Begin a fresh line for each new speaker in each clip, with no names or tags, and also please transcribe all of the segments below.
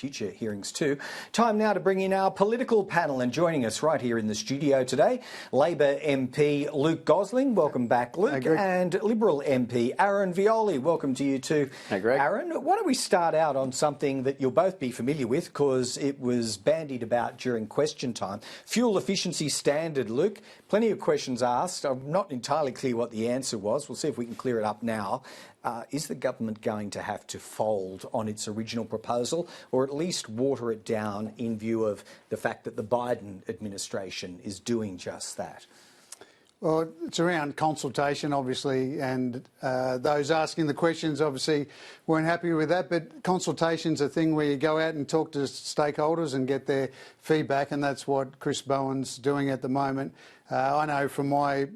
future hearings too. Time now to bring in our political panel, and joining us right here in the studio today, Labor MP Luke Gosling. Welcome back, Luke.
Hey,
and Liberal MP Aaron Violi. Welcome to you too.
Hey, Greg.
Aaron, why don't we start out on something that you'll both be familiar with because it was bandied about during question time. Fuel efficiency standard, Luke. Plenty of questions asked. I'm not entirely clear what the answer was. We'll see if we can clear it up now. Is the government going to have to fold on its original proposal, or at least water it down in view of the fact that the Biden administration is doing just that?
Well, it's around consultation, obviously, and those asking the questions obviously weren't happy with that. But consultation's a thing where you go out and talk to stakeholders and get their feedback, and that's what Chris Bowen's doing at the moment. I know from my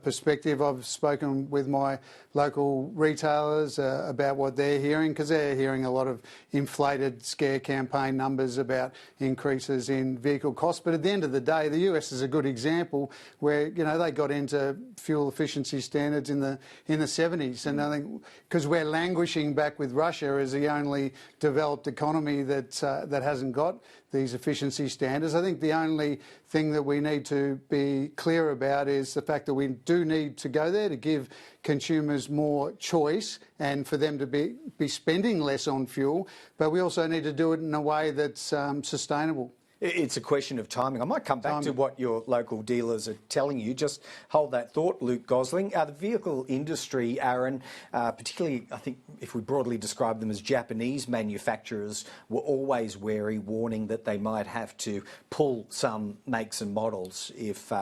perspective, I've spoken with my local retailers about what they're hearing, because they're hearing a lot of inflated scare campaign numbers about increases in vehicle costs. But at the end of the day, the US is a good example where, you know, they got into fuel efficiency standards in the 70s. And I think because we're languishing back with Russia as the only developed economy that hasn't got these efficiency standards, I think the only thing that we need to be clear about is the fact that we do need to go there to give consumers more choice and for them to be spending less on fuel, but we also need to do it in a way that's sustainable.
It's a question of timing. I might come back to what your local dealers are telling you. Just hold that thought, Luke Gosling. The vehicle industry, Aaron, particularly I think if we broadly describe them as Japanese manufacturers, were always wary, warning that they might have to pull some makes and models if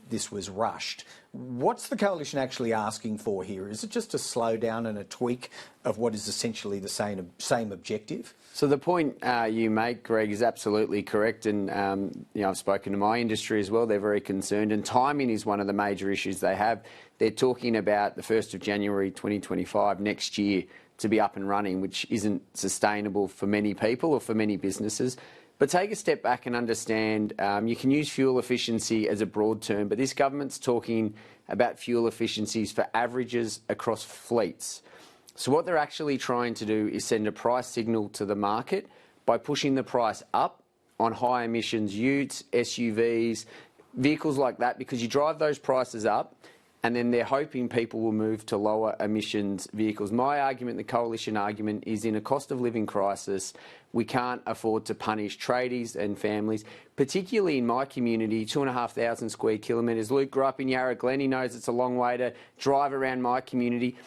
this was rushed. What's the coalition actually asking for here? Is it just a slowdown and a tweak of what is essentially the same objective?
So the point you make, Greg, is absolutely correct, and I've spoken to my industry as well. They're very concerned, and timing is one of the major issues they have. They're talking about the 1st of January 2025 next year to be up and running, which isn't sustainable for many people or for many businesses. But take a step back and understand, you can use fuel efficiency as a broad term, but this government's talking about fuel efficiencies for averages across fleets. So what they're actually trying to do is send a price signal to the market by pushing the price up on high emissions utes, SUVs, vehicles like that, because you drive those prices up and then they're hoping people will move to lower emissions vehicles. My argument, the coalition argument, is in a cost of living crisis, we can't afford to punish tradies and families, particularly in my community, 2,500 square kilometres. Luke grew up in Yarra Glen. He knows it's a long way to drive around my community.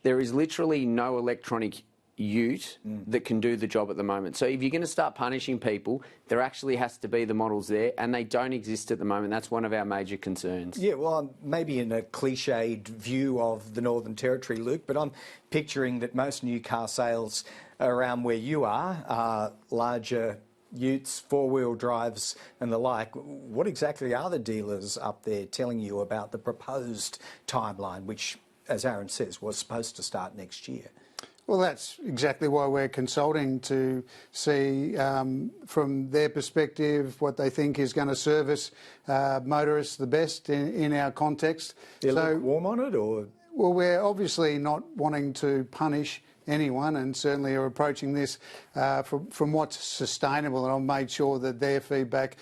There is literally no electronic ute that can do the job at the moment. So if you're going to start punishing people, there actually has to be the models there, and they don't exist at the moment. That's one of our major concerns. Yeah,
well, I'm maybe in a cliched view of the Northern Territory, Luke, but I'm picturing that most new car sales around where you are larger utes, four-wheel drives and the like. What exactly are the dealers up there telling you about the proposed timeline, which, as Aaron says, was supposed to start next year?
Well, that's exactly why we're consulting, to see from their perspective what they think is going to service motorists the best in our context.
They're lukewarm on it, or?
Well, we're obviously not wanting to punish anyone, and certainly are approaching this from what's sustainable, and I've made sure that their feedback,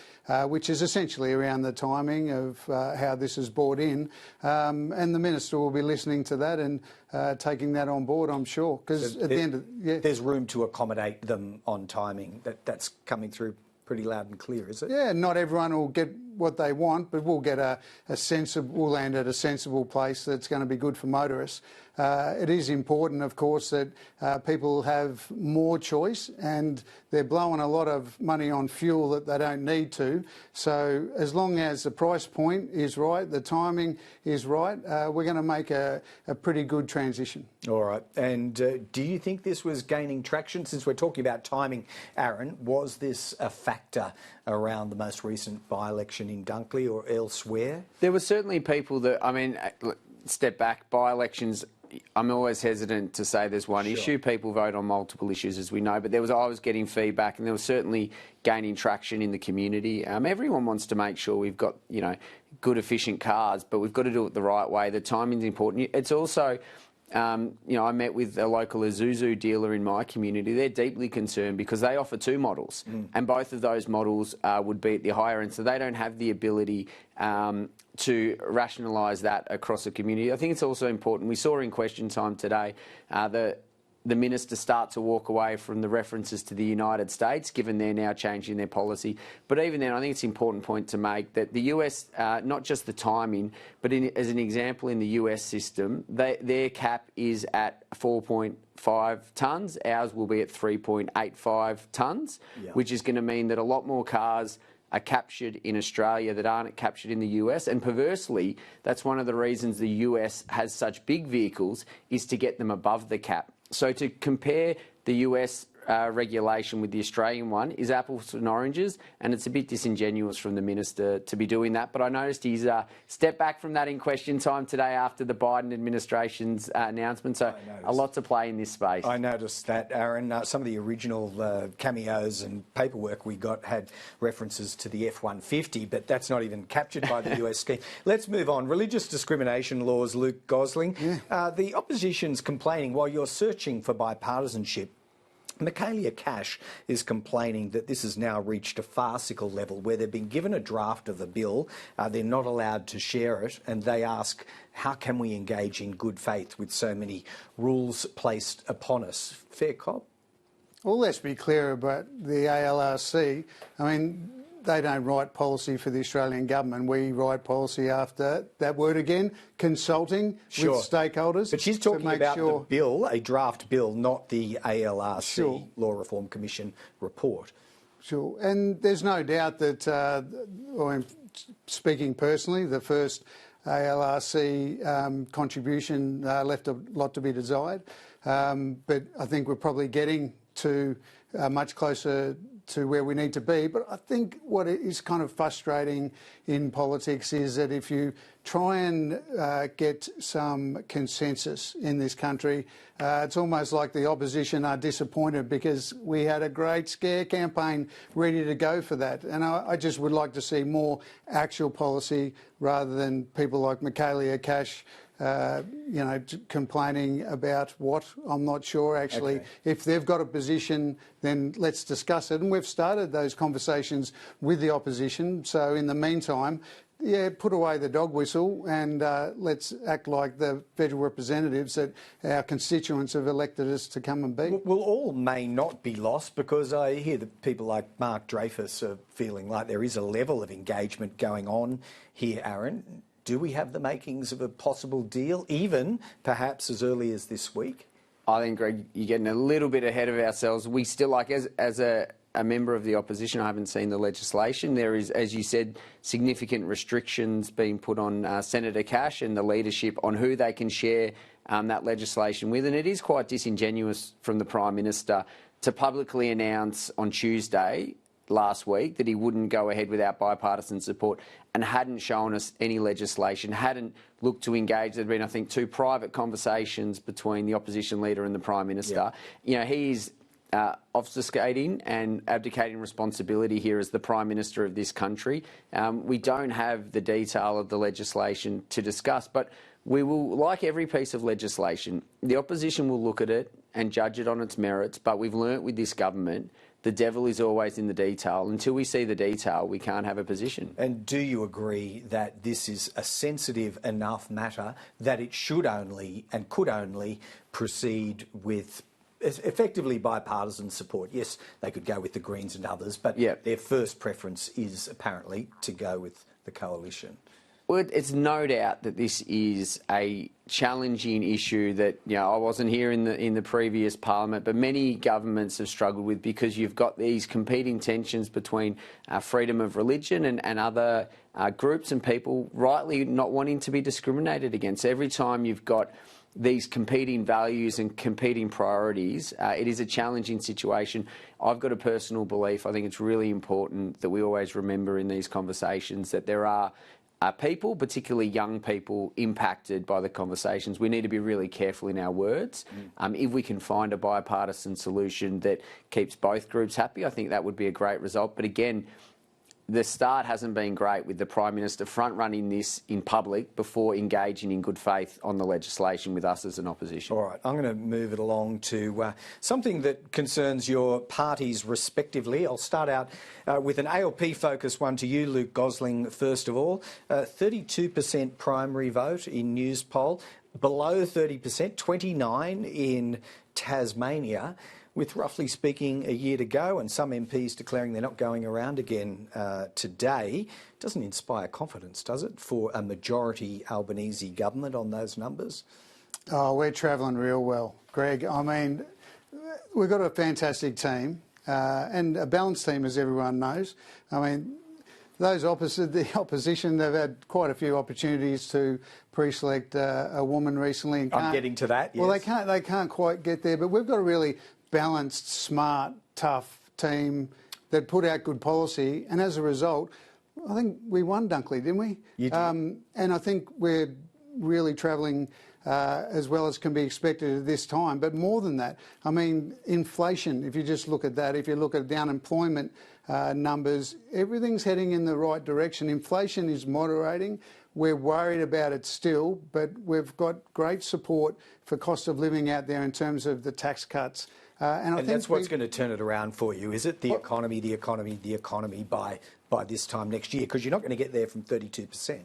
which is essentially around the timing of how this is brought in, and the Minister will be listening to that and taking that on board, I'm sure, because at the end of
there's room to accommodate them on timing. That's coming through pretty loud and clear, is it?
Yeah, not everyone will get what they want, but we'll get we'll land at a sensible place that's going to be good for motorists. It is important, of course, that people have more choice, and they're blowing a lot of money on fuel that they don't need to. So as long as the price point is right, the timing is right, we're going to make a pretty good transition.
All right. And do you think this was gaining traction? Since we're talking about timing, Aaron, was this a factor around the most recent by-election in Dunkley or elsewhere?
There were certainly people that, step back, by-elections, I'm always hesitant to say there's one issue. People vote on multiple issues, as we know, but I was getting feedback, and there was certainly gaining traction in the community. Everyone wants to make sure we've got, good, efficient cars, but we've got to do it the right way. The timing's important. It's also I met with a local Isuzu dealer in my community. They're deeply concerned because they offer two models, and both of those models would be at the higher end, so they don't have the ability to rationalise that across a community. I think it's also important. We saw in question time today the minister start to walk away from the references to the United States, given they're now changing their policy. But even then, I think it's an important point to make that the US, not just the timing, but as an example in the US system, their cap is at 4.5 tonnes. Ours will be at 3.85 tonnes, which is going to mean that a lot more cars are captured in Australia that aren't captured in the US. And perversely, that's one of the reasons the US has such big vehicles, is to get them above the cap. So to compare the US regulation with the Australian one is apples and oranges, and it's a bit disingenuous from the minister to be doing that. But I noticed he's stepped back from that in question time today after the Biden administration's announcement. So a lot to play in this space.
I noticed that, Aaron. Some of the original cameos and paperwork we got had references to the F-150, but that's not even captured by the US scheme. Let's move on. Religious discrimination laws, Luke Gosling. The opposition's complaining while you're searching for bipartisanship. Michaelia Cash is complaining that this has now reached a farcical level where they've been given a draft of the bill, they're not allowed to share it, and they ask, how can we engage in good faith with so many rules placed upon us? Fair cop?
Well, let's be clear about the ALRC. I mean, they don't write policy for the Australian government. We write policy after that word again, consulting with stakeholders.
But she's talking about the bill, a draft bill, not the ALRC Law Reform Commission report.
Sure. And there's no doubt that, I'm speaking personally, the first ALRC contribution left a lot to be desired. But I think we're probably getting to much closer to where we need to be. But I think what is kind of frustrating in politics is that if you try and get some consensus in this country, it's almost like the opposition are disappointed because we had a great scare campaign ready to go for that. And I just would like to see more actual policy rather than people like Michaelia Cash complaining about what? I'm not sure, actually. Okay. If they've got a position, then let's discuss it. And we've started those conversations with the opposition. So in the meantime, put away the dog whistle and let's act like the federal representatives that our constituents have elected us to come and be.
Well, all may not be lost, because I hear that people like Mark Dreyfus are feeling like there is a level of engagement going on here, Aaron. Do we have the makings of a possible deal, even perhaps as early as this week?
I think, Greg, you're getting a little bit ahead of ourselves. We still, as a member of the opposition, I haven't seen the legislation. There is, as you said, significant restrictions being put on Senator Cash and the leadership on who they can share that legislation with. And it is quite disingenuous from the Prime Minister to publicly announce on Tuesday last week that he wouldn't go ahead without bipartisan support and hadn't shown us any legislation, hadn't looked to engage. There'd been, I think, 2 private conversations between the opposition leader and the Prime Minister. He's obfuscating and abdicating responsibility here as the Prime Minister of this country. We don't have the detail of the legislation to discuss, but we will, like every piece of legislation, the opposition will look at it and judge it on its merits, but we've learnt with this government the devil is always in the detail. Until we see the detail, we can't have a position.
And do you agree that this is a sensitive enough matter that it should only and could only proceed with effectively bipartisan support? Yes, they could go with the Greens and others, but their first preference is apparently to go with the coalition.
Well, it's no doubt that this is a challenging issue that I wasn't here in the previous parliament, but many governments have struggled with, because you've got these competing tensions between freedom of religion and other groups and people rightly not wanting to be discriminated against. Every time you've got these competing values and competing priorities, it is a challenging situation. I've got a personal belief. I think it's really important that we always remember in these conversations that there are people, particularly young people, impacted by the conversations. We need to be really careful in our words. If we can find a bipartisan solution that keeps both groups happy, I think that would be a great result. But again, the start hasn't been great with the Prime Minister front-running this in public before engaging in good faith on the legislation with us as an opposition.
All right, I'm going to move it along to something that concerns your parties respectively. I'll start out with an ALP-focused one to you, Luke Gosling, first of all. 32% primary vote in News poll, below 30%, 29 in Tasmania. With roughly speaking a year to go and some MPs declaring they're not going around again today, doesn't inspire confidence, does it, for a majority Albanese government on those numbers?
Oh, we're travelling real well, Greg. I mean, we've got a fantastic team and a balanced team, as everyone knows. I mean, the opposition, they've had quite a few opportunities to pre-select a woman recently. And
I'm getting to that, yes.
Well, they can't quite get there, but we've got a really balanced, smart, tough team that put out good policy, and as a result, I think we won Dunkley, didn't we?
You did.
And I think we're really travelling as well as can be expected at this time. But more than that, I mean, inflation, if you just look at that, if you look at the unemployment numbers, everything's heading in the right direction. Inflation is moderating. We're worried about it still, but we've got great support for cost of living out there in terms of the tax cuts.
And I think that's what's going to turn it around for you, is it? The economy by this time next year, because you're not going to get there from 32%.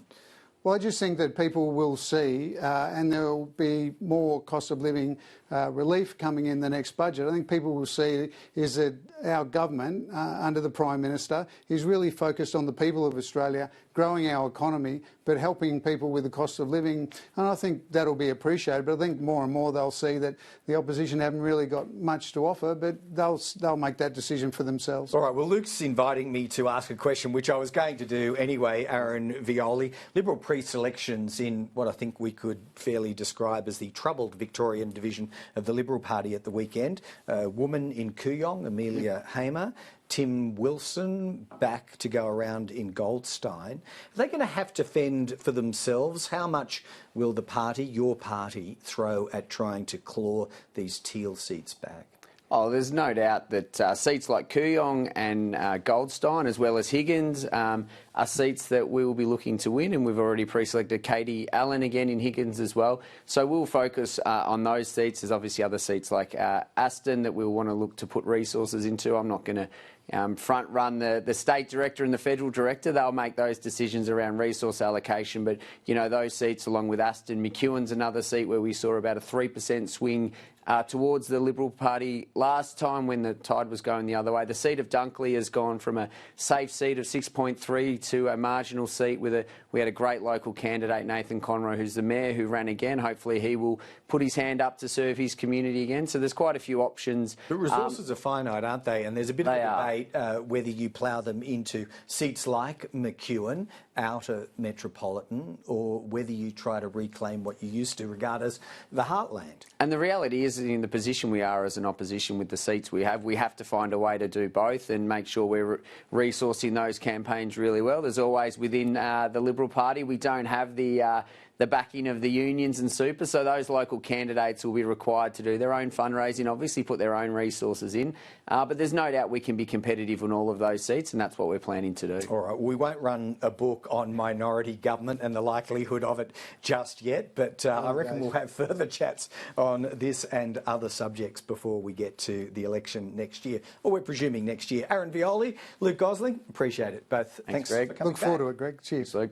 Well, I just think that people will see, and there will be more cost of living relief coming in the next budget. I think people will see is that our government, under the Prime Minister, is really focused on the people of Australia, growing our economy, but helping people with the cost of living. And I think that'll be appreciated. But I think more and more they'll see that the opposition haven't really got much to offer, but they'll make that decision for themselves.
All right, well, Luke's inviting me to ask a question, which I was going to do anyway, Aaron Violi. Liberal pre-selections in what I think we could fairly describe as the troubled Victorian division of the Liberal Party at the weekend. A woman in Kooyong, Amelia Hamer. Tim Wilson back to go around in Goldstein. Are they going to have to fend for themselves? How much will the party, your party, throw at trying to claw these Teal seats back?
Oh, there's no doubt that seats like Kooyong and Goldstein, as well as Higgins, are seats that we will be looking to win, and we've already pre-selected Katie Allen again in Higgins as well. So we'll focus on those seats. There's obviously other seats like Aston that we'll want to look to put resources into. I'm not going to front run the state director and the federal director. They'll make those decisions around resource allocation. But, you know, those seats along with Aston, McEwen's another seat where we saw about a 3% swing towards the Liberal Party last time when the tide was going the other way. The seat of Dunkley has gone from a safe seat of 6.3 to a marginal seat we had a great local candidate, Nathan Conroy, who's the mayor, who ran again. Hopefully he will put his hand up to serve his community again. So there's quite a few options.
But resources are finite, aren't they? And there's a bit of a debate whether you plough them into seats like McEwen, outer metropolitan, or whether you try to reclaim what you used to regard as the heartland.
And the reality is, in the position we are as an opposition with the seats we have to find a way to do both and make sure we're resourcing those campaigns really well. There's always within the Liberal Party, we don't have the backing of the unions and super, so those local candidates will be required to do their own fundraising, obviously put their own resources in, but there's no doubt we can be competitive on all of those seats, and that's what we're planning to do.
All right, we won't run a book on minority government and the likelihood of it just yet, but I reckon we'll have further chats on this and other subjects before we get to the election next year, or we're presuming next year. Aaron Violi, Luke Gosling, appreciate it both.
Thanks Greg.
For coming
Look forward
back.
to it, Greg. Cheers.
Luke.